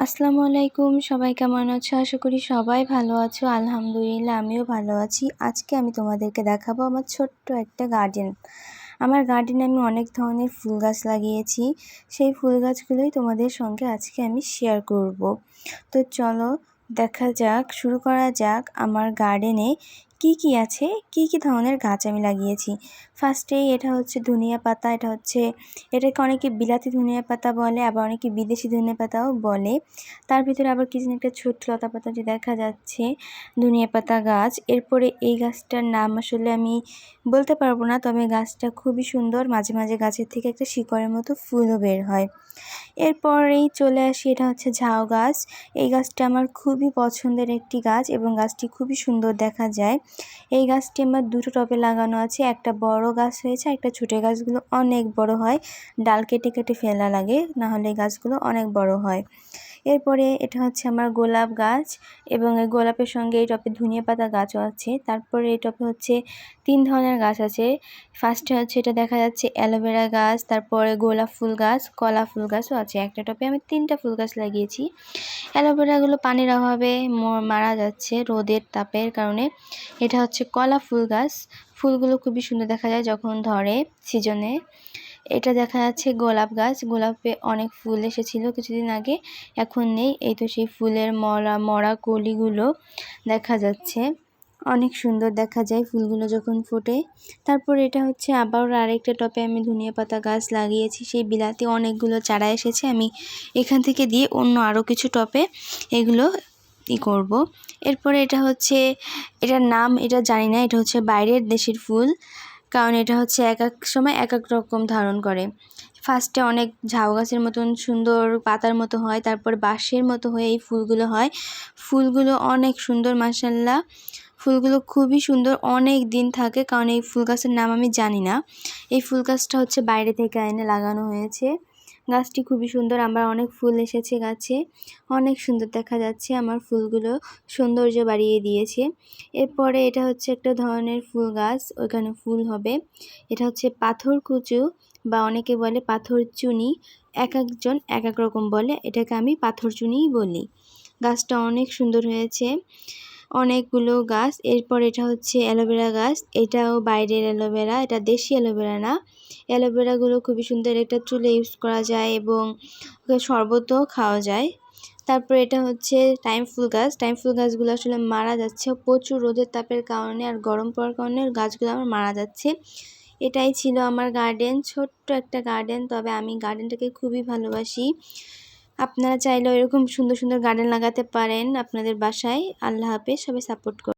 আসসালামু আলাইকুম, সবাই কেমন আছো? আশা করি সবাই ভালো আছো। আলহামদুলিল্লাহ আমিও ভালো আছি। আজকে আমি তোমাদেরকে দেখাবো আমার ছোট্ট একটা গার্ডেন। আমার গার্ডেনে আমি অনেক ধরনের ফুল গাছ লাগিয়েছি। সেই ফুল গাছগুলোই তোমাদের সঙ্গে আজকে আমি শেয়ার করব। তো চলো শুরু করা যাক আমার গার্ডেনে কি আছে, কি ধরনের গাছ আমি লাগিয়েছি। ফার্স্টেই এটা হচ্ছে ধনিয়া পাতা। এটাকে অনেকে বিলাতি ধনিয়া পাতা বলে, আবার অনেকে বিদেশি ধনিয়া পাতাও বলে। তার ভিতরে আবার কি যেন একটা ছোট্ট লতা পাতা যে দেখা যাচ্ছে, ধনিয়া পাতা গাছ। এরপরে এই গাছটার নাম আসলে আমি বলতে পারবো না, তবে গাছটা খুবই সুন্দর। মাঝে মাঝে গাছের থেকে একটা শিকড়ের মতো ফুলও বের হয়। এরপরেই চলে আসি, এটা হচ্ছে ঝাউ গাছ। এই গাছটা আমার খুবই পছন্দের একটি গাছ এবং গাছটি খুবই সুন্দর দেখা যায়। এই গাছটি আমার দুটো টবে লাগানো আছে। একটা বড় গাছ হয়েছে, একটা ছোটো। গাছগুলো অনেক বড় হয়, ডাল কেটে কেটে ফেলা লাগে, নাহলে গাছগুলো অনেক বড় হয়। এরপরে এটা হচ্ছে আমার গোলাপ গাছ এবং এই গোলাপের সঙ্গে এই টপে ধনিয়া পাতা গাছও আছে। তারপরে এই টপে হচ্ছে 3 ধরনের গাছ আছে। ফার্স্টে হচ্ছে এটা দেখা যাচ্ছে অ্যালোভেরা গাছ, তারপরে গোলাপ ফুল গাছ, কলা ফুল গাছও আছে। একটা টপে আমি 3টা ফুল গাছ লাগিয়েছি। অ্যালোভেরাগুলো পানির অভাবে মারা যাচ্ছে রোদের তাপের কারণে। এটা হচ্ছে কলা ফুল গাছ। ফুলগুলো খুবই সুন্দর দেখা যায় যখন ধরে সিজনে। এটা দেখা যাচ্ছে গোলাপ গাছ। গোলাপে অনেক ফুল এসেছিল কিছুদিন আগে, এখন নেই। এই তো সেই ফুলের মরা কলিগুলো দেখা যাচ্ছে, অনেক সুন্দর দেখা যায় ফুলগুলো যখন ফোটে। তারপর এটা হচ্ছে আবার আরেকটা টপে আমি ধনিয়া পাতা গাছ লাগিয়েছি। সেই বিলাতি অনেকগুলো চারা এসেছে, আমি এখান থেকে দিয়ে অন্য আরও কিছু টপে এগুলো করব। এরপরে এটা হচ্ছে, এটার নাম এটা জানি না, এটা হচ্ছে বাইরের দেশের ফুল, কারণ এটা হচ্ছে এক এক সময় এক এক রকম ধারণ করে। ফার্স্টে অনেক ঝাউ গাছের মতন সুন্দর পাতার মতো হয়, তারপর বাঁশের মতো হয়ে এই ফুলগুলো হয়। ফুলগুলো অনেক সুন্দর, মাশাআল্লাহ। ফুলগুলো খুবই সুন্দর, অনেক দিন থাকে, কারণ এই ফুল গাছের নাম আমি জানি না। এই ফুল গাছটা হচ্ছে বাইরে থেকে এনে লাগানো হয়েছে। গাছটি খুবই সুন্দর, আমার অনেক ফুল এসেছে গাছে, অনেক সুন্দর দেখা যাচ্ছে। আমার ফুলগুলো সৌন্দর্য বাড়িয়ে দিয়েছে। এরপরে এটা হচ্ছে একটা ধরনের ফুল গাছ, ওইখানে ফুল হবে। এটা হচ্ছে পাথরকুচু বা অনেকে বলে পাথর চুনি, এক একজন এক এক রকম বলে। এটাকে আমি পাথর চুনিই বলি। গাছটা অনেক সুন্দর হয়েছে, অনেকগুলো গাছ। এরপর এটা হচ্ছে অ্যালোভেরা গাছ। এটাও বাইরের অ্যালোভেরা, এটা দেশি অ্যালোভেরা না। অ্যালোভেরাগুলো খুবই সুন্দর, এটা চুলে ইউজ করা যায় এবং শরবতও খাওয়া যায়। তারপর এটা হচ্ছে টাইম ফুল গাছ। টাইম ফুল গাছগুলো আসলে মারা যাচ্ছে প্রচুর রোদের তাপের কারণে আর গরম পড়ার কারণে গাছগুলো আমার মারা যাচ্ছে। এটাই ছিল আমার গার্ডেন, ছোট্ট একটা গার্ডেন, তবে আমি গার্ডেনটাকে খুবই ভালোবাসি। আপনারা চাইলেও এরকম সুন্দর সুন্দর গার্ডেন লাগাতে পারেন আপনাদের বাসায়। আল্লাহ হাফেজ, সবাই সাপোর্ট করুন।